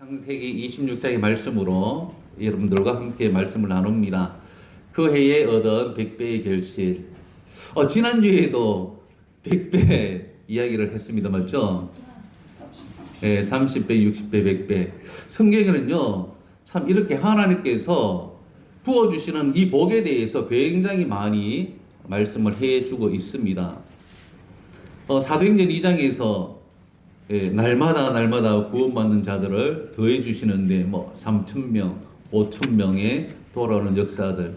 창세기 26장의 말씀으로 여러분들과 함께 말씀을 나눕니다. 그 해에 얻은 100배의 결실. 지난주에도 100배 이야기를 했습니다. 맞죠? 30배, 60배, 100배. 성경에는요, 참 이렇게 하나님께서 부어주시는 이 복에 대해서 굉장히 많이 말씀을 해주고 있습니다. 사도행전 2장에서 날마다 구원받는 자들을 더해 주시는데 3,000명, 5,000명의 돌아오는 역사들.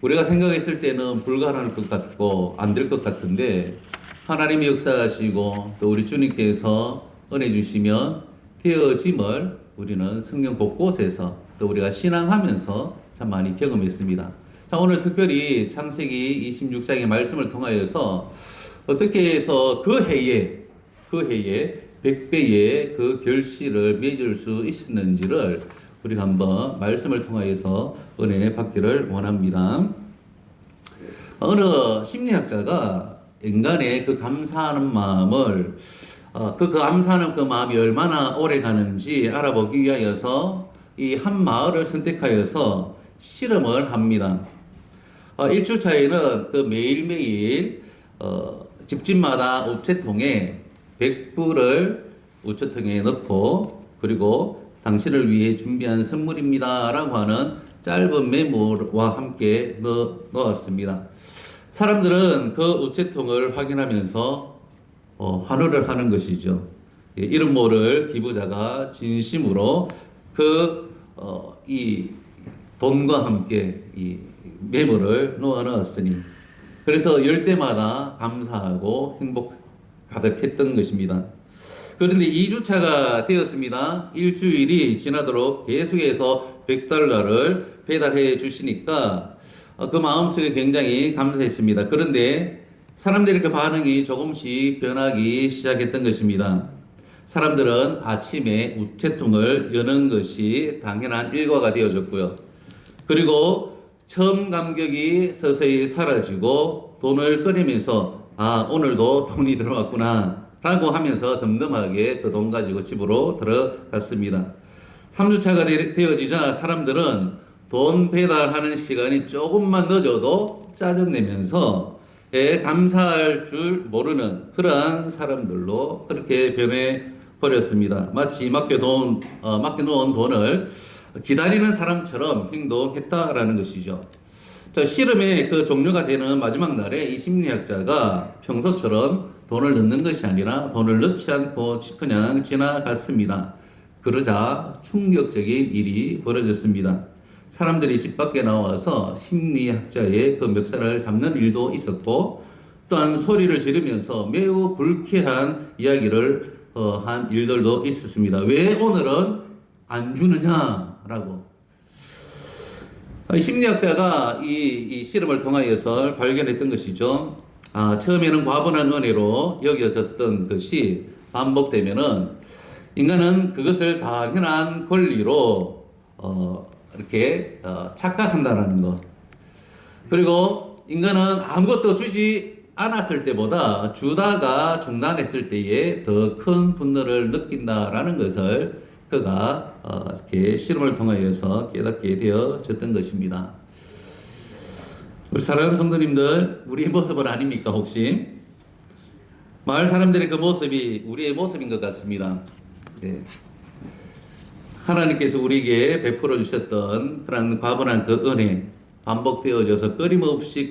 우리가 생각했을 때는 불가능할 것 같고 안 될 것 같은데 하나님이 역사하시고 또 우리 주님께서 은혜 주시면 되어짐을 우리는 성경 곳곳에서 또 우리가 신앙하면서 참 많이 경험했습니다. 자, 오늘 특별히 창세기 26장의 말씀을 통하여서 어떻게 해서 그 해에 100배의 그 결실을 맺을 수 있었는지를 우리가 한번 말씀을 통하여서 은혜 받기를 원합니다. 어느 심리학자가 인간의 그 감사하는 마음을 감사하는 그 마음이 얼마나 오래 가는지 알아보기 위하여서 이 한 마을을 선택하여서 실험을 합니다. 1주차에는 그 매일매일 집집마다 우체통에 100불을 우체통에 넣고 그리고 당신을 위해 준비한 선물입니다 라고 하는 짧은 메모와 함께 넣었습니다. 사람들은 그 우체통을 확인하면서 환호를 하는 것이죠. 이름 모를 기부자가 진심으로 이 돈과 함께 이 메모를 놓아 넣었으니 그래서 열 때마다 감사하고 행복 가득했던 것입니다. 그런데 2주차가 되었습니다. 일주일이 지나도록 계속해서 $100를 배달해 주시니까 그 마음속에 굉장히 감사했습니다. 그런데 사람들의 그 반응이 조금씩 변하기 시작했던 것입니다. 사람들은 아침에 우체통을 여는 것이 당연한 일과가 되어졌고요. 그리고 처음 감격이 서서히 사라지고 돈을 꺼내면서 오늘도 돈이 들어왔구나 라고 하면서 덤덤하게 그 돈 가지고 집으로 들어갔습니다. 3주차가 되어지자 사람들은 돈 배달하는 시간이 조금만 늦어도 짜증내면서 감사할 줄 모르는 그러한 사람들로 그렇게 변해버렸습니다. 마치 맡겨놓은 돈을 기다리는 사람처럼 행동했다라는 것이죠. 자, 실험의 그 종료가 되는 마지막 날에 이 심리학자가 평소처럼 돈을 넣는 것이 아니라 돈을 넣지 않고 그냥 지나갔습니다. 그러자 충격적인 일이 벌어졌습니다. 사람들이 집 밖에 나와서 심리학자의 그 멱살을 잡는 일도 있었고 또한 소리를 지르면서 매우 불쾌한 이야기를 한 일들도 있었습니다. 왜 오늘은 안 주느냐라고. 심리학자가 이 실험을 통하여서 발견했던 것이죠. 처음에는 과분한 은혜로 여겨졌던 것이 반복되면은 인간은 그것을 당연한 권리로 이렇게 착각한다는 것. 그리고 인간은 아무것도 주지 않았을 때보다 주다가 중단했을 때에 더 큰 분노를 느낀다라는 것을 그가 이렇게 실험을 통하여서 깨닫게 되어졌던 것입니다. 우리 사랑하는 성도님들, 우리의 모습은 아닙니까 혹시? 마을 사람들의 그 모습이 우리의 모습인 것 같습니다. 네. 하나님께서 우리에게 베풀어 주셨던 그런 과분한 그 은혜 반복되어져서 끊임없이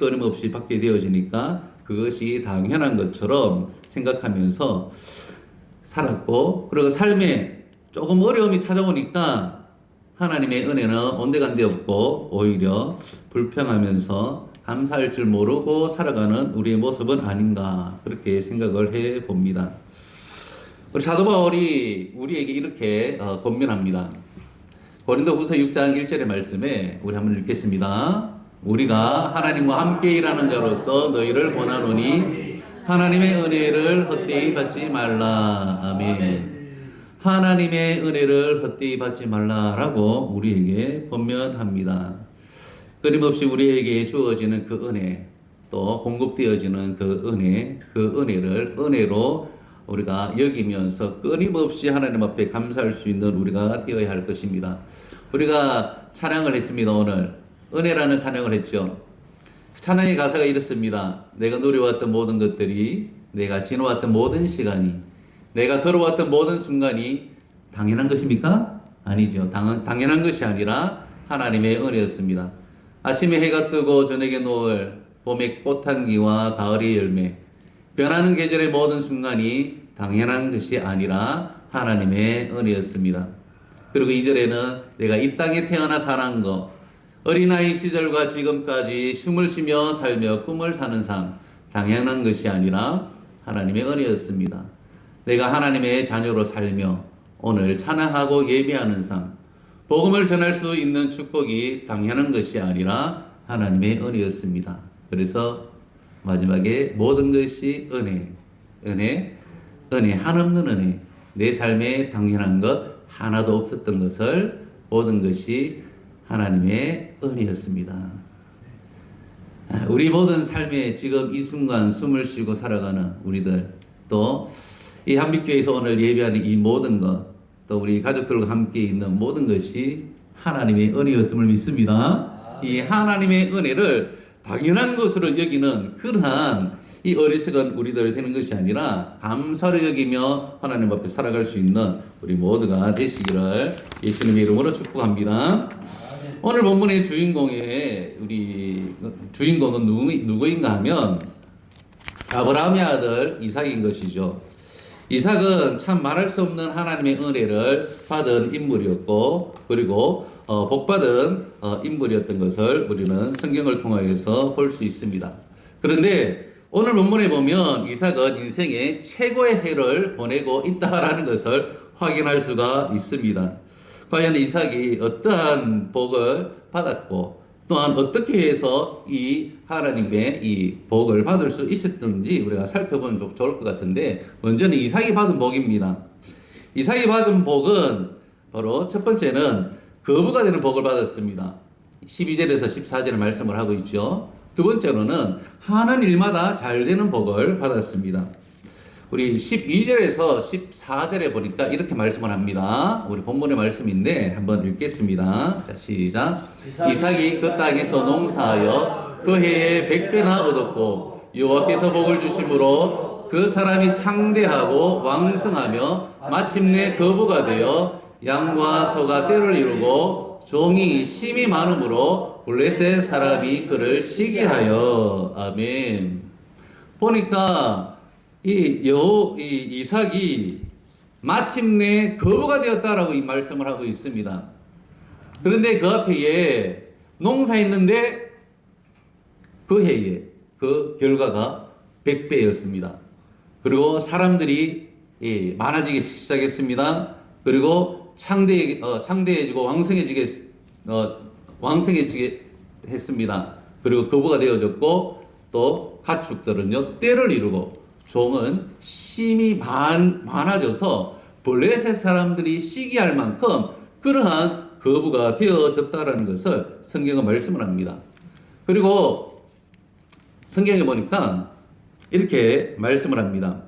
받게 되어지니까 그것이 당연한 것처럼 생각하면서 살았고, 그리고 삶에 조금 어려움이 찾아오니까 하나님의 은혜는 온데간데 없고 오히려 불평하면서 감사할 줄 모르고 살아가는 우리의 모습은 아닌가 그렇게 생각을 해 봅니다. 우리 사도 바울이 우리에게 이렇게 권면합니다. 고린도후서 6장 1절의 말씀에 우리 한번 읽겠습니다. 우리가 하나님과 함께 일하는 자로서 너희를 권하노니 하나님의 은혜를 헛되이 받지 말라. 아멘. 하나님의 은혜를 헛되이 받지 말라라고 우리에게 권면합니다. 끊임없이 우리에게 주어지는 그 은혜, 또 공급되어지는 그 은혜를 은혜로 우리가 여기면서 끊임없이 하나님 앞에 감사할 수 있는 우리가 되어야 할 것입니다. 우리가 찬양을 했습니다. 오늘 은혜라는 찬양을 했죠. 찬양의 가사가 이렇습니다. 내가 누려왔던 모든 것들이, 내가 지나왔던 모든 시간이, 내가 걸어왔던 모든 순간이 당연한 것입니까? 아니죠. 당연한 것이 아니라 하나님의 은혜였습니다. 아침에 해가 뜨고 저녁에 노을, 봄의 꽃향기와 가을의 열매, 변하는 계절의 모든 순간이 당연한 것이 아니라 하나님의 은혜였습니다. 그리고 2절에는 내가 이 땅에 태어나 살아난 것, 어린아이 시절과 지금까지 숨을 쉬며 살며 꿈을 사는 삶, 당연한 것이 아니라 하나님의 은혜였습니다. 내가 하나님의 자녀로 살며 오늘 찬양하고 예배하는 삶, 복음을 전할 수 있는 축복이 당연한 것이 아니라 하나님의 은혜였습니다. 그래서 마지막에 모든 것이 은혜, 한없는 은혜, 내 삶에 당연한 것 하나도 없었던 것을 모든 것이 하나님의 은혜였습니다. 우리 모든 삶에 지금 이 순간 숨을 쉬고 살아가는 우리들, 또 이 한빛교회에서 오늘 예배하는 이 모든 것, 또 우리 가족들과 함께 있는 모든 것이 하나님의 은혜였음을 믿습니다. 이 하나님의 은혜를 당연한 것으로 여기는 그러한 이 어리석은 우리들 되는 것이 아니라 감사를 여기며 하나님 앞에 살아갈 수 있는 우리 모두가 되시기를 예수님의 이름으로 축복합니다. 오늘 본문의 주인공은 누구인가 하면 아브라함의 아들 이삭인 것이죠. 이삭은 참 말할 수 없는 하나님의 은혜를 받은 인물이었고, 그리고 복받은 인물이었던 것을 우리는 성경을 통하여서 볼 수 있습니다. 그런데 오늘 본문에 보면 이삭은 인생의 최고의 해를 보내고 있다라는 것을 확인할 수가 있습니다. 과연 이삭이 어떠한 복을 받았고, 또한 어떻게 해서 이 하나님의 이 복을 받을 수 있었는지 우리가 살펴보면 좀 좋을 것 같은데, 먼저는 이삭이 받은 복입니다. 이삭이 받은 복은 바로 첫 번째는 거부가 되는 복을 받았습니다. 12절에서 14절의 말씀을 하고 있죠. 두 번째로는 하는 일마다 잘 되는 복을 받았습니다. 우리 12절에서 14절에 보니까 이렇게 말씀을 합니다. 우리 본문의 말씀인데 한번 읽겠습니다. 자, 시작. 이삭이 그 땅에서 농사하여 그 해에 100배나 얻었고 여호와께서 복을 주심으로 그 사람이 창대하고 왕성하며 마침내 거부가 되어 양과 소가 떼를 이루고 종이 심이 많으므로 블레셋 사람이 그를 시기하여. 아멘. 보니까 이삭이 마침내 거부가 되었다라고 이 말씀을 하고 있습니다. 그런데 그 앞에 농사했는데 그 해에 그 결과가 100배였습니다. 그리고 사람들이 많아지기 시작했습니다. 그리고 창대해지고 왕성해지게 했습니다. 그리고 거부가 되어졌고, 또 가축들은요 떼를 이루고 종은 심이 많아져서 블레셋 사람들이 시기할 만큼 그러한 거부가 되어졌다라는 것을 성경은 말씀을 합니다. 그리고 성경에 보니까 이렇게 말씀을 합니다.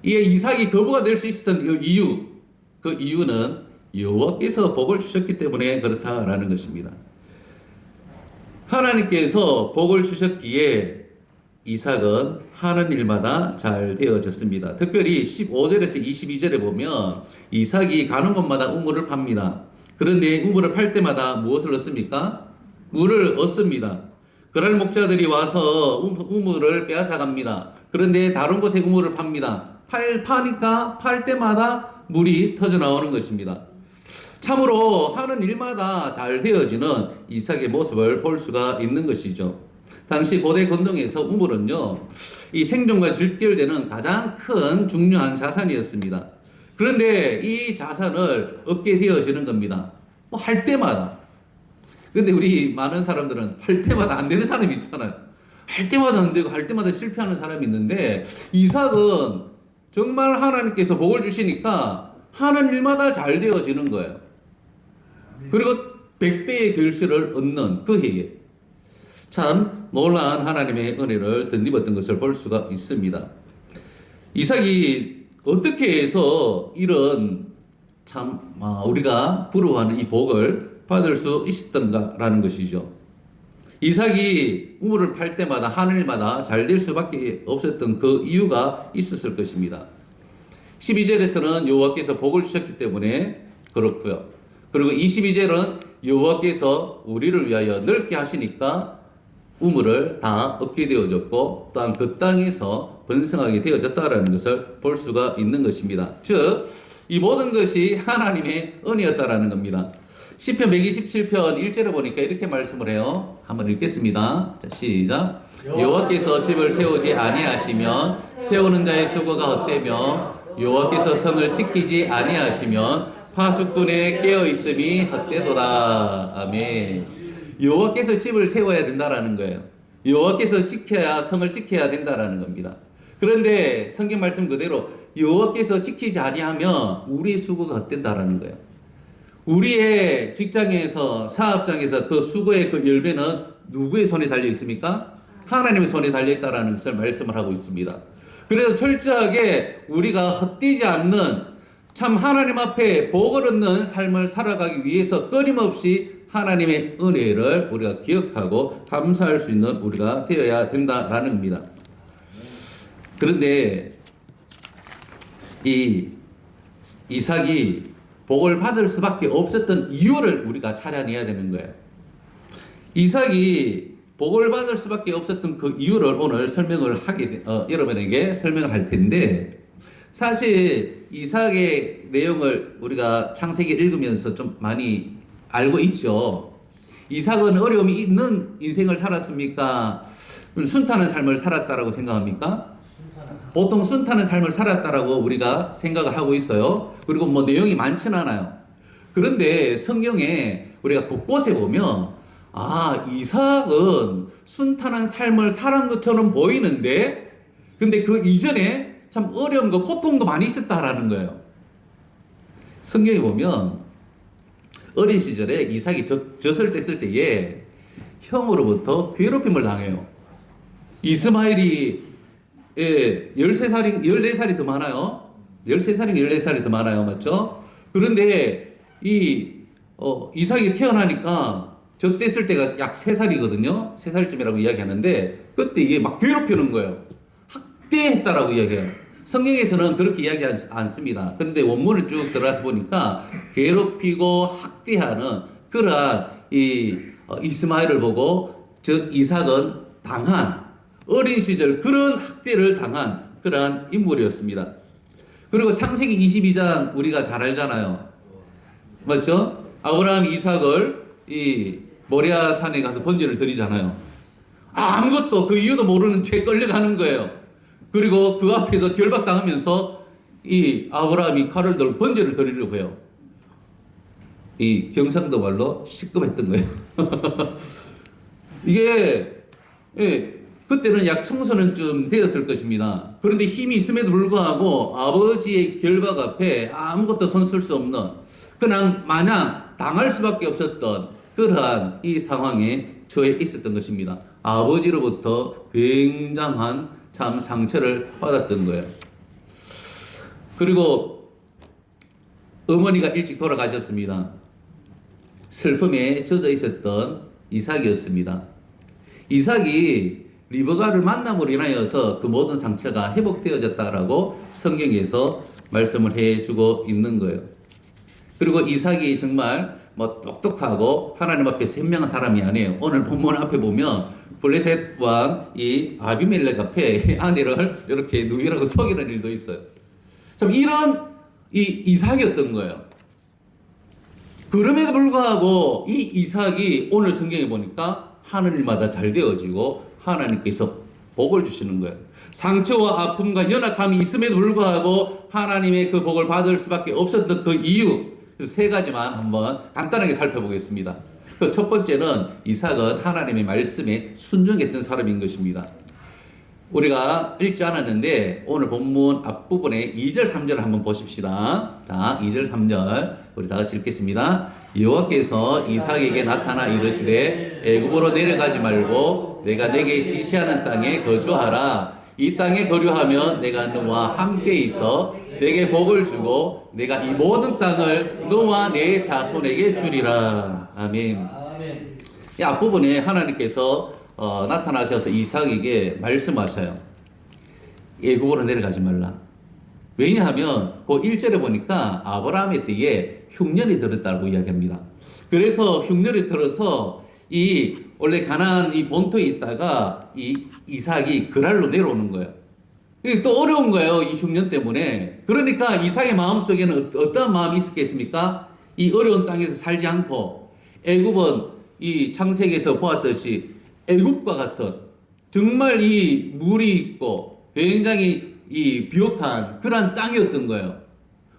이 이삭이 거부가 될 수 있었던 그 이유는 여호와께서 복을 주셨기 때문에 그렇다라는 것입니다. 하나님께서 복을 주셨기에 이삭은 하는 일마다 잘 되어졌습니다. 특별히 15절에서 22절에 보면 이삭이 가는 곳마다 우물을 팝니다. 그런데 우물을 팔 때마다 무엇을 얻습니까? 물을 얻습니다. 그럴 목자들이 와서 우물을 빼앗아 갑니다. 그런데 다른 곳에 우물을 팝니다. 파니까 팔 때마다 물이 터져 나오는 것입니다. 참으로 하는 일마다 잘 되어지는 이삭의 모습을 볼 수가 있는 것이죠. 당시 고대 건동에서 우물은요, 이 생존과 직결되는 가장 큰 중요한 자산이었습니다. 그런데 이 자산을 얻게 되어지는 겁니다. 뭐 할 때마다. 근데 우리 많은 사람들은 할 때마다 안 되는 사람이 있잖아요. 할 때마다 안 되고 할 때마다 실패하는 사람이 있는데, 이삭은 정말 하나님께서 복을 주시니까 하는 일마다 잘 되어지는 거예요. 그리고 100배의 결실을 얻는 그 해에 참 놀라운 하나님의 은혜를 덧입었던 것을 볼 수가 있습니다. 이삭이 어떻게 해서 이런 참 우리가 부러워하는 이 복을 받을 수 있었던가라는 것이죠. 이삭이 우물을 팔 때마다 하늘마다 잘 될 수밖에 없었던 그 이유가 있었을 것입니다. 12절에서는 여호와께서 복을 주셨기 때문에 그렇고요. 그리고 22절은 여호와께서 우리를 위하여 넓게 하시니까 우물을 다 얻게 되어졌고 또한 그 땅에서 번성하게 되어졌다라는 것을 볼 수가 있는 것입니다. 즉, 이 모든 것이 하나님의 은혜였다라는 겁니다. 시편 127편 1절에 보니까 이렇게 말씀을 해요. 한번 읽겠습니다. 자, 시작. 여호와께서 집을 세우지 아니하시면 세우는 자의 수고가 헛되며 여호와께서 성을 지키지 아니하시면 파수꾼의 깨어 있음이 헛되도다. 아멘. 여호와께서 집을 세워야 된다라는 거예요. 여호와께서 지켜야 성을 지켜야 된다라는 겁니다. 그런데 성경 말씀 그대로 여호와께서 지키지 아니하면 우리의 수고가 헛된다라는 거예요. 우리의 직장에서 사업장에서 그 수고의 그 열매는 누구의 손에 달려 있습니까? 하나님의 손에 달려 있다라는 것을 말씀을 하고 있습니다. 그래서 철저하게 우리가 헛되지 않는 참 하나님 앞에 복을 얻는 삶을 살아가기 위해서 끊임없이 하나님의 은혜를 우리가 기억하고 감사할 수 있는 우리가 되어야 된다라는 겁니다. 그런데 이 이삭이 복을 받을 수밖에 없었던 이유를 우리가 찾아내야 되는 거예요. 이삭이 복을 받을 수밖에 없었던 그 이유를 오늘 설명을 여러분에게 설명을 할 텐데, 사실 이삭의 내용을 우리가 창세기 읽으면서 좀 많이 알고 있죠. 이삭은 어려움이 있는 인생을 살았습니까? 순탄한 삶을 살았다라고 생각합니까? 보통 순탄한 삶을 살았다라고 우리가 생각을 하고 있어요. 그리고 뭐 내용이 많지는 않아요. 그런데 성경에 우리가 곳곳에 보면 이삭은 순탄한 삶을 살은 것처럼 보이는데 근데 그 이전에 참 어려움과 고통도 많이 있었다라는 거예요. 성경에 보면 어린 시절에 이삭이 젖을 뗐을 때에 형으로부터 괴롭힘을 당해요. 이스마엘이 14살이 더 많아요. 13살인가 14살이 더 많아요. 맞죠? 그런데 이삭이 태어나니까 젖 뗐을 때가 약 3살이거든요. 3살쯤이라고 이야기하는데 그때 이게 막 괴롭히는 거예요. 학대했다라고 이야기해요. 성경에서는 그렇게 이야기하지 않습니다. 그런데 원문을 쭉 들어가서 보니까 괴롭히고 학대하는 그러한 이스마엘을 보고 즉 이삭은 당한 어린 시절 그런 학대를 당한 그러한 인물이었습니다. 그리고 창세기 22장 우리가 잘 알잖아요. 맞죠? 아브라함이 이삭을 이 모리아 산에 가서 번제를 드리잖아요. 아무것도 그 이유도 모르는 채 끌려가는 거예요. 그리고 그 앞에서 결박당하면서 이 아브라함이 칼을 들고 번제를 드리려고 해요. 이 경상도 말로 시급했던 거예요. 이게 그때는 약 청소년쯤 되었을 것입니다. 그런데 힘이 있음에도 불구하고 아버지의 결박 앞에 아무것도 손쓸 수 없는 그냥 마냥 당할 수밖에 없었던 그러한 이 상황에 처해 있었던 것입니다. 아버지로부터 굉장한 참 상처를 받았던 거예요. 그리고 어머니가 일찍 돌아가셨습니다. 슬픔에 젖어 있었던 이삭이었습니다. 이삭이 리브가를 만남으로 인하여서 그 모든 상처가 회복되어졌다라고 성경에서 말씀을 해주고 있는 거예요. 그리고 이삭이 정말 똑똑하고 하나님 앞에 현명한 사람이 아니에요. 오늘 본문 앞에 보면 블레셋 왕 이 아비멜렉 앞에 아내를 이렇게 누이라고 속이는 일도 있어요. 참 이런 이삭이었던 거예요. 그럼에도 불구하고 이 이삭이 오늘 성경에 보니까 하늘마다 잘 되어지고 하나님께서 복을 주시는 거예요. 상처와 아픔과 연약함이 있음에도 불구하고 하나님의 그 복을 받을 수밖에 없었던 그 이유 3가지만 한번 간단하게 살펴보겠습니다. 그 첫 번째는 이삭은 하나님의 말씀에 순종했던 사람인 것입니다. 우리가 읽지 않았는데 오늘 본문 앞부분에 2절 3절을 한번 보십시다. 자, 2절 3절 우리 다 같이 읽겠습니다. 여호와께서 이삭에게 나타나 이르시되 애굽으로 내려가지 말고 내가 내게 지시하는 땅에 거주하라. 이 땅에 거류하면 내가 너와 함께 있어 내게 복을 주고 내가 이 모든 땅을 너와 내 자손에게 주리라. 아멘. 아멘. 이 앞부분에 하나님께서 나타나셔서 이삭에게 말씀하셔요. 애굽으로 내려가지 말라. 왜냐하면 그 1절에 보니까 아브라함의 때에 흉년이 들었다고 이야기합니다. 그래서 흉년이 들어서 이 원래 가나안 이 본토에 있다가 이 이삭이 그랄로 내려오는 거예요. 이게 또 어려운 거예요. 이 흉년 때문에. 그러니까 이삭의 마음속에는 어떤 마음이 있었겠습니까? 이 어려운 땅에서 살지 않고 애굽은 이 창세기에서 보았듯이 애굽과 같은 정말 이 물이 있고 굉장히 이 비옥한 그런 땅이었던 거예요.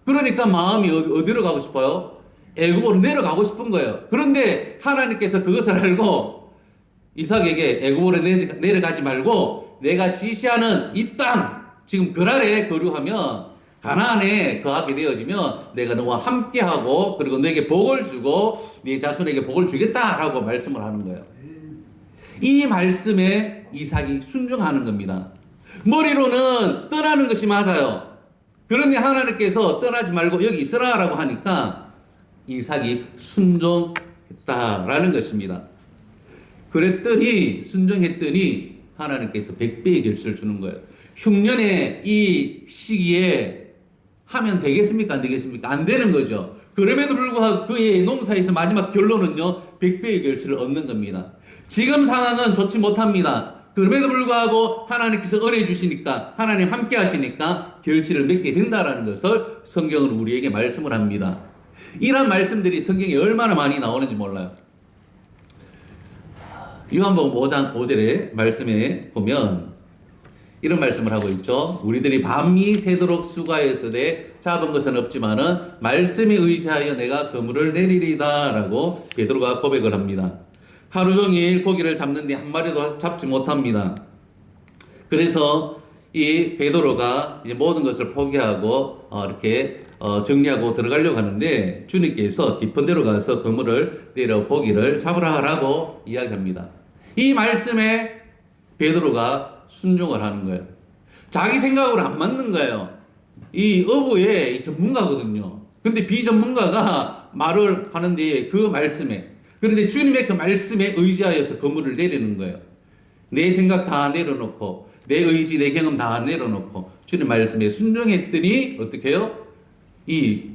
그러니까 마음이 어디로 가고 싶어요? 애굽으로 내려가고 싶은 거예요. 그런데 하나님께서 그것을 알고 이삭에게 애굽으로 내려가지 말고 내가 지시하는 이 땅, 지금 그랄에 거류하면 가나안에 거하게 되어지면 내가 너와 함께하고 그리고 너에게 복을 주고 네 자손에게 복을 주겠다라고 말씀을 하는 거예요. 이 말씀에 이삭이 순종하는 겁니다. 머리로는 떠나는 것이 맞아요. 그런데 하나님께서 떠나지 말고 여기 있으라라고 하니까 이삭이 순종했다라는 것입니다. 그랬더니 순종했더니 하나님께서 100배의 결실을 주는 거예요. 흉년의 이 시기에 하면 되겠습니까? 안 되겠습니까? 안 되는 거죠. 그럼에도 불구하고 그의 농사에서 마지막 결론은요 100배의 결실을 얻는 겁니다. 지금 상황은 좋지 못합니다. 그럼에도 불구하고 하나님께서 은혜 주시니까 하나님 함께 하시니까 결실을 맺게 된다라는 것을 성경은 우리에게 말씀을 합니다. 이런 말씀들이 성경에 얼마나 많이 나오는지 몰라요. 요한복음 5장 5절의 말씀에 보면 이런 말씀을 하고 있죠. 우리들이 밤이 새도록 수고하였으되 잡은 것은 없지만은 말씀에 의지하여 내가 그물을 내리리다 라고 베드로가 고백을 합니다. 하루 종일 고기를 잡는데 한 마리도 잡지 못합니다. 그래서 이 베드로가 이제 모든 것을 포기하고 이렇게 정리하고 들어가려고 하는데 주님께서 깊은 데로 가서 그물을 내려 고기를 잡으라 하라고 이야기합니다. 이 말씀에 베드로가 순종을 하는 거예요. 자기 생각으로 안 맞는 거예요. 이 어부의 전문가거든요. 근데 비전문가가 말을 하는데 그 말씀에 그런데 주님의 그 말씀에 의지하여서 그물을 내리는 거예요. 내 생각 다 내려놓고 내 의지 내 경험 다 내려놓고 주님 말씀에 순종했더니 어떻게 해요? 이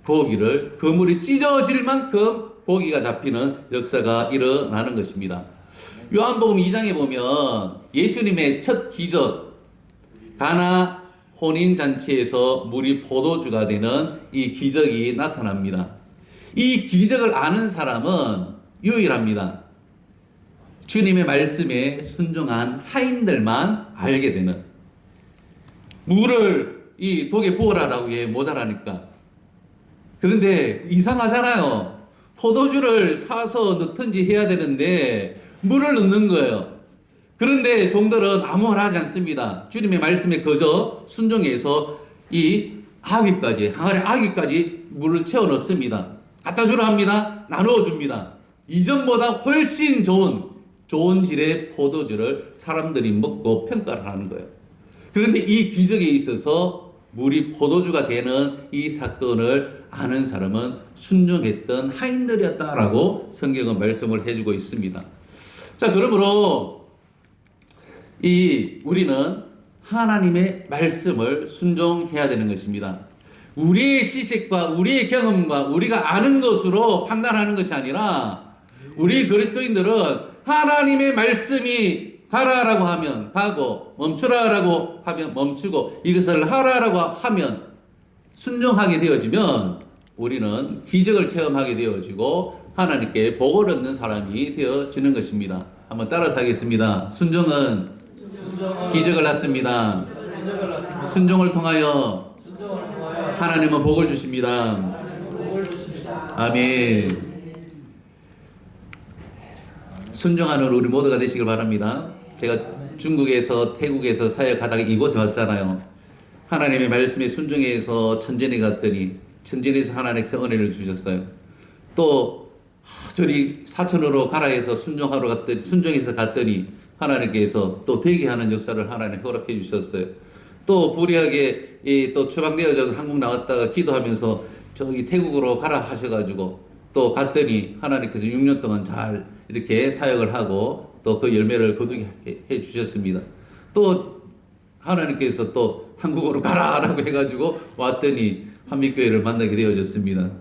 고기를 그물이 찢어질 만큼 고기가 잡히는 역사가 일어나는 것입니다. 요한복음 2장에 보면 예수님의 첫 기적 가나 혼인잔치에서 물이 포도주가 되는 이 기적이 나타납니다. 이 기적을 아는 사람은 유일합니다. 주님의 말씀에 순종한 하인들만 알게 되는 물을 이 독에 부어라라고 해 모자라니까. 그런데 이상하잖아요. 포도주를 사서 넣든지 해야 되는데 물을 넣는 거예요. 그런데 종들은 아무 말 하지 않습니다. 주님의 말씀에 그저 순종해서 이 아귀까지, 항아리 아귀까지 물을 채워 넣습니다. 갖다 주라 합니다. 나누어 줍니다. 이전보다 훨씬 좋은 질의 포도주를 사람들이 먹고 평가를 하는 거예요. 그런데 이 기적에 있어서 물이 포도주가 되는 이 사건을 아는 사람은 순종했던 하인들이었다라고 성경은 말씀을 해주고 있습니다. 자, 그러므로 우리는 하나님의 말씀을 순종해야 되는 것입니다. 우리의 지식과 우리의 경험과 우리가 아는 것으로 판단하는 것이 아니라 우리 그리스도인들은 하나님의 말씀이 가라라고 하면 가고 멈추라라고 하면 멈추고 이것을 하라라고 하면 순종하게 되어지면 우리는 기적을 체험하게 되어지고 하나님께 복을 얻는 사람이 되어지는 것입니다. 한번 따라서 하겠습니다. 순종은 기적을 낳습니다. 순종을 통하여 하나님은 복을 주십니다. 아멘. 순종하는 우리 모두가 되시길 바랍니다. 제가 중국에서 태국에서 사역하다가 이곳에 왔잖아요. 하나님의 말씀에 순종해서 천전에 갔더니 천전에서 하나님께서 은혜를 주셨어요. 또 저리 사천으로 가라 해서 순종해서 갔더니 하나님께서 또 되게 하는 역사를 하나님 허락해 주셨어요. 또 불의하게 또 추방되어져서 한국 나왔다가 기도하면서 저기 태국으로 가라 하셔가지고 또 갔더니 하나님께서 6년 동안 잘 이렇게 사역을 하고 또 그 열매를 거두게 해 주셨습니다. 또 하나님께서 또 한국으로 가라라고 해가지고 왔더니 한빛교회를 만나게 되어졌습니다.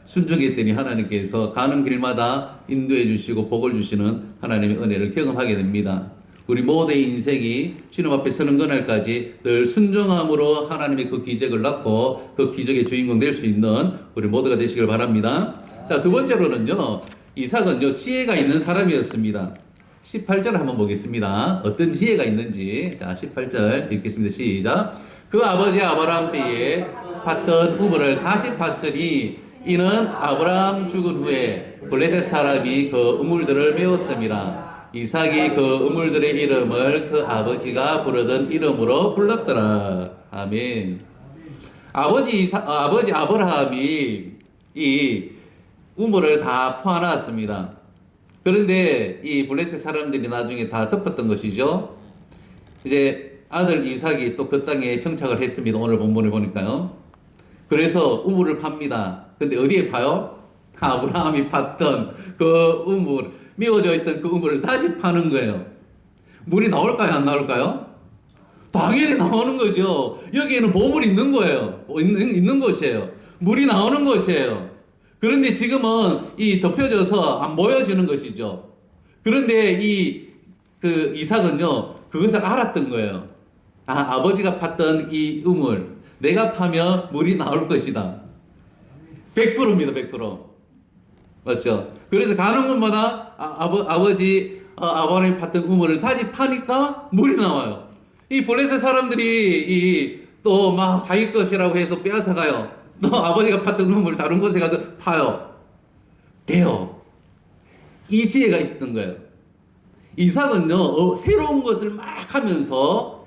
순종했더니 하나님께서 가는 길마다 인도해 주시고 복을 주시는 하나님의 은혜를 경험하게 됩니다. 우리 모두의 인생이 주님 앞에 서는 그날까지 늘 순종함으로 하나님의 그 기적을 낳고 그 기적의 주인공 될 수 있는 우리 모두가 되시길 바랍니다. 자, 두 번째로는요, 이삭은요, 지혜가 있는 사람이었습니다. 18절 한번 보겠습니다. 어떤 지혜가 있는지. 자, 18절 읽겠습니다. 시작. 그 아버지 아브라함 때에 팠던 우물을 다시 팠으니 이는 아브라함 죽은 후에 블레셋 사람이 그 우물들을 메웠습니다. 이삭이 그 우물들의 이름을 그 아버지가 부르던 이름으로 불렀더라. 아멘. 아버지 아브라함이 이 우물을 다 퍼놨습니다. 그런데 이 블레셋 사람들이 나중에 다 덮었던 것이죠. 이제 아들 이삭이 또 그 땅에 정착을 했습니다. 오늘 본문에 보니까요. 그래서 우물을 팝니다. 근데 어디에 파요? 아브라함이 팠던 그 우물, 미워져 있던 그 우물을 다시 파는 거예요. 물이 나올까요? 안 나올까요? 당연히 나오는 거죠. 여기에는 보물이 있는 거예요. 있는 곳이에요. 물이 나오는 곳이에요. 그런데 지금은 이 덮여져서 안 보여지는 것이죠. 그런데 그 이삭은요, 그것을 알았던 거예요. 아, 아버지가 팠던 이 우물, 내가 파면 물이 나올 것이다. 100%입니다, 100%. 맞죠? 그래서 가는 곳마다 아버지 아브라함이 팠던 우물을 다시 파니까 물이 나와요. 이 블레셋 사람들이 또 막 자기 것이라고 해서 빼앗아 가요. 또 아버지가 팠던 우물 다른 곳에 가서 파요. 돼요. 이 지혜가 있었던 거예요. 이삭은요, 새로운 것을 막 하면서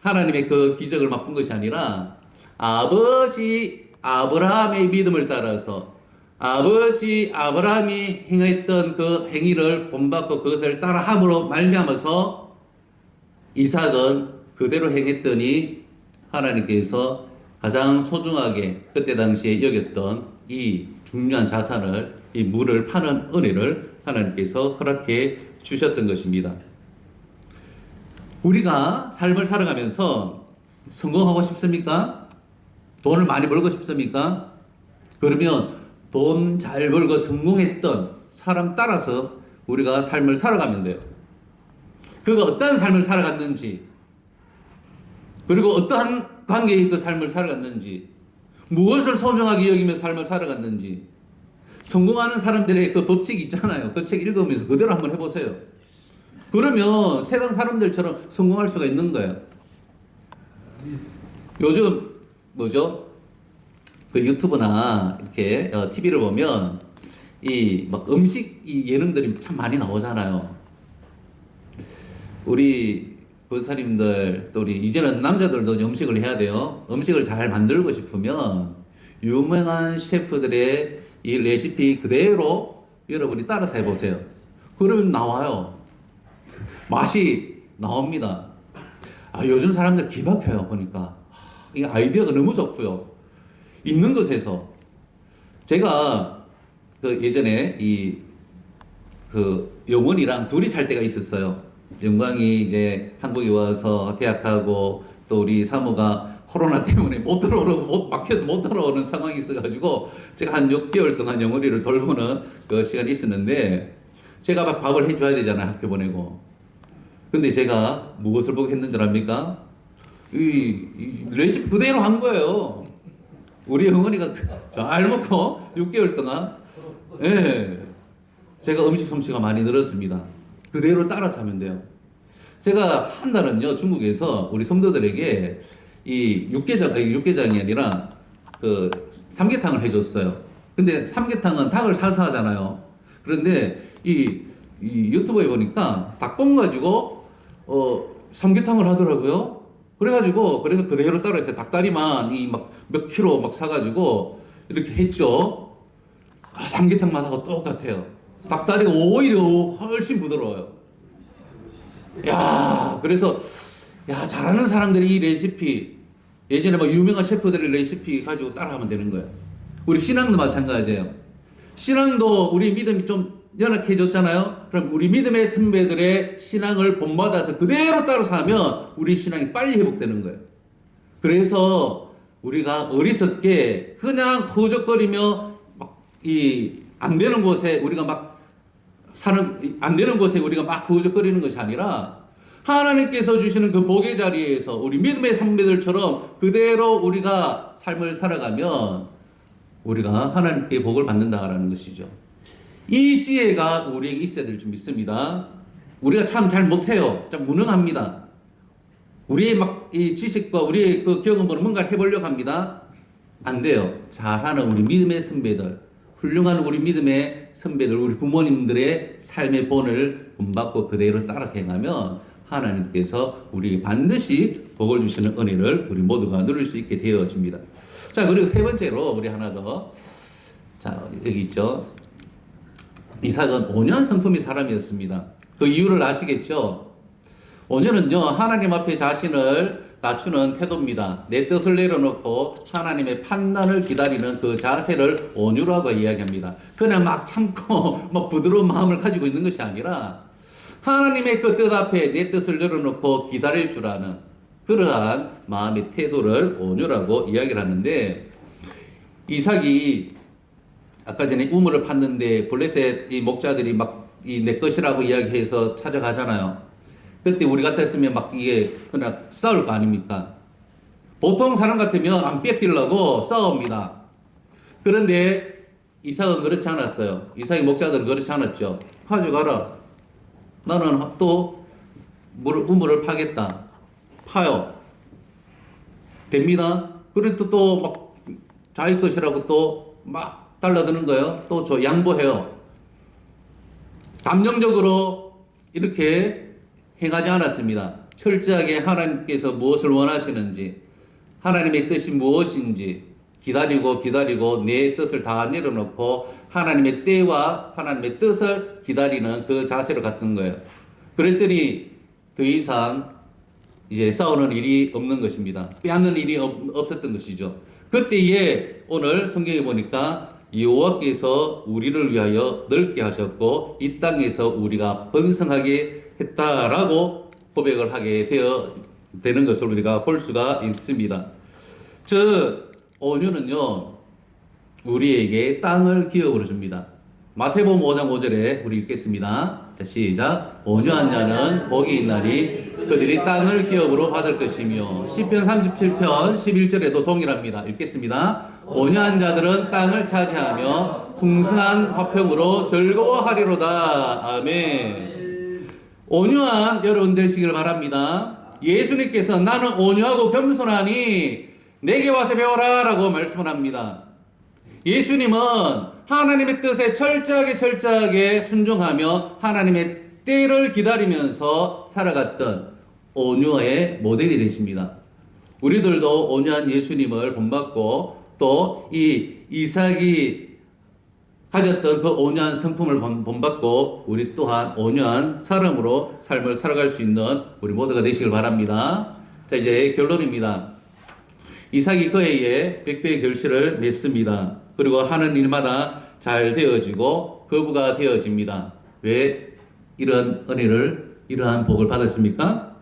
하나님의 그 기적을 맛본 것이 아니라 아버지 아브라함의 믿음을 따라서 아버지 아브라함이 행했던 그 행위를 본받고 그것을 따라함으로 말미암아서 이삭은 그대로 행했더니 하나님께서 가장 소중하게 그때 당시에 여겼던 이 중요한 자산을, 이 물을 파는 은혜를 하나님께서 허락해 주셨던 것입니다. 우리가 삶을 살아가면서 성공하고 싶습니까? 돈을 많이 벌고 싶습니까? 그러면 돈 잘 벌고 성공했던 사람 따라서 우리가 삶을 살아가면 돼요. 그가 어떠한 삶을 살아갔는지, 그리고 어떠한 관계의 그 삶을 살아갔는지, 무엇을 소중하게 여기며 삶을 살아갔는지, 성공하는 사람들의 그 법칙이 있잖아요. 그 책 읽으면서 그대로 한번 해보세요. 그러면 세상 사람들처럼 성공할 수가 있는 거예요. 요즘 그 유튜브나 이렇게 TV를 보면 막 음식 예능들이 참 많이 나오잖아요. 우리 권사님들 또 우리 이제는 남자들도 음식을 해야 돼요. 음식을 잘 만들고 싶으면 유명한 셰프들의 이 레시피 그대로 여러분이 따라서 해보세요. 그러면 나와요. 맛이 나옵니다. 요즘 사람들 기박혀요, 보니까. 이 아이디어가 너무 좋고요. 있는 것에서. 제가 그 예전에 영원이랑 둘이 살 때가 있었어요. 영광이 이제 한국에 와서 대학하고 또 우리 사모가 코로나 때문에 막혀서 못 들어오는 상황이 있어가지고 제가 한 6개월 동안 영원이를 돌보는 그 시간이 있었는데 제가 막 밥을 해줘야 되잖아요. 학교 보내고. 근데 제가 무엇을 보고 했는 줄 압니까? 이 레시피 그대로 한 거예요. 우리 영원이가 잘 먹고 6개월 동안. 예. 제가 음식 솜씨가 많이 늘었습니다. 그대로 따라서 하면 돼요. 제가 한 달은요, 중국에서 우리 성도들에게 육개장이 아니라 그 삼계탕을 해줬어요. 근데 삼계탕은 닭을 사서 하잖아요. 그런데 이 유튜브에 보니까 닭봉 가지고 삼계탕을 하더라고요. 그래서 그대로 따라했어요. 닭다리만 몇 킬로 막 사가지고 이렇게 했죠. 삼계탕 맛하고 똑같아요. 닭다리가 오히려 훨씬 부드러워요. 야, 그래서 야, 잘하는 사람들이 이 레시피, 예전에 막 유명한 셰프들의 레시피 가지고 따라하면 되는 거예요. 우리 신앙도 마찬가지예요. 신앙도 우리 믿음이 좀 연약해졌잖아요. 그럼 우리 믿음의 선배들의 신앙을 본받아서 그대로 따라서 하면 우리 신앙이 빨리 회복되는 거예요. 그래서 우리가 어리석게 그냥 허적거리며 막 이 안 되는 곳에 우리가 막 사는 안 되는 곳에 우리가 막 허우적거리는 것이 아니라 하나님께서 주시는 그 복의 자리에서 우리 믿음의 선배들처럼 그대로 우리가 삶을 살아가면 우리가 하나님께 복을 받는다라는 것이죠. 이 지혜가 우리에게 있어야 될 줄 믿습니다. 우리가 참 잘 못해요. 좀 무능합니다. 우리의 막 이 지식과 우리의 그 경험으로 뭔가 해보려고 합니다. 안 돼요. 잘하는 우리 믿음의 선배들, 훌륭한 우리 믿음의 선배들, 우리 부모님들의 삶의 본을 본받고 그대로 따라서 행하면 하나님께서 우리 반드시 복을 주시는 은혜를 우리 모두가 누릴 수 있게 되어집니다. 자, 그리고 세 번째로 우리 하나 더. 자, 여기 있죠. 이삭은 온유한 성품의 사람이었습니다. 그 이유를 아시겠죠? 온유는요, 하나님 앞에 자신을 낮추는 태도입니다. 내 뜻을 내려놓고 하나님의 판단을 기다리는 그 자세를 온유라고 이야기합니다. 그냥 막 참고 막 부드러운 마음을 가지고 있는 것이 아니라 하나님의 그 뜻 앞에 내 뜻을 내려놓고 기다릴 줄 아는 그러한 마음의 태도를 온유라고 이야기를 하는데, 이삭이 아까 전에 우물을 팠는데 블레셋 이 목자들이 막 이 내 것이라고 이야기해서 찾아가잖아요. 그때 우리 같았으면 막 이게 그냥 싸울 거 아닙니까? 보통 사람 같으면 안 뺏기려고 싸웁니다. 그런데 이삭은 그렇지 않았어요. 이삭의 목자들은 그렇지 않았죠. 가져가라. 나는 또 우물을 파겠다. 파요. 됩니다. 그래도 또 막 자기 것이라고 또 막 달라드는 거예요. 또 저 양보해요. 감정적으로 이렇게 행하지 않았습니다. 철저하게 하나님께서 무엇을 원하시는지, 하나님의 뜻이 무엇인지 기다리고 내 뜻을 다 내려놓고 하나님의 때와 하나님의 뜻을 기다리는 그 자세로 갔던 거예요. 그랬더니 더 이상 이제 싸우는 일이 없는 것입니다. 빼앗는 일이 없었던 것이죠. 그때에 오늘 성경에 보니까 여호와께서 우리를 위하여 넓게 하셨고 이 땅에서 우리가 번성하게 했다라고 고백을 하게 되는 것을 우리가 볼 수가 있습니다. 즉 온유는요, 우리에게 땅을 기업으로 줍니다. 마태복음 5장 5절에 우리 읽겠습니다. 자, 시작. 온유한 자는 복이 있나니 그들이 땅을 기업으로 받을 것이며, 시편 37편 11절에도 동일합니다. 읽겠습니다. 온유한 자들은 땅을 차지하며 풍성한 화평으로 즐거워하리로다. 아멘. 온유한 여러분 되시길 바랍니다. 예수님께서 나는 온유하고 겸손하니 내게 와서 배워라 라고 말씀을 합니다. 예수님은 하나님의 뜻에 철저하게 순종하며 하나님의 때를 기다리면서 살아갔던 온유의 모델이 되십니다. 우리들도 온유한 예수님을 본받고 또 이 이삭이 가졌던 그 온유한 성품을 본받고 우리 또한 온유한 사람으로 삶을 살아갈 수 있는 우리 모두가 되시길 바랍니다. 자, 이제 결론입니다. 이삭이 그 해에 100배의 결실을 맺습니다. 그리고 하는 일마다 잘 되어지고 거부가 되어집니다. 왜 이런 은혜를, 이러한 복을 받았습니까?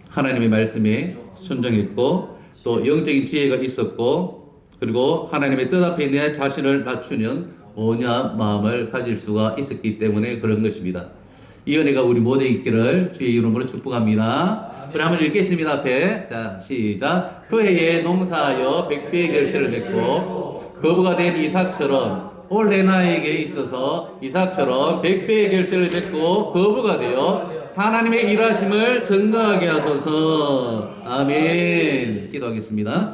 하나님의 말씀에 순종했고 또 영적인 지혜가 있었고, 그리고 하나님의 뜻 앞에 내 자신을 낮추는 온유한 마음을 가질 수가 있었기 때문에 그런 것입니다. 이 은혜가 우리 모두에 있기를 주의 이름으로 축복합니다. 그럼 한번 읽겠습니다. 앞에. 자, 시작. 그 해에 농사하여 100배의 결실을 맺고 거부가 된 이삭처럼 올해 나에게 있어서 이삭처럼 100배의 결실을 맺고 거부가 되어 하나님의 일하심을 증거하게 하소서. 아멘. 기도하겠습니다.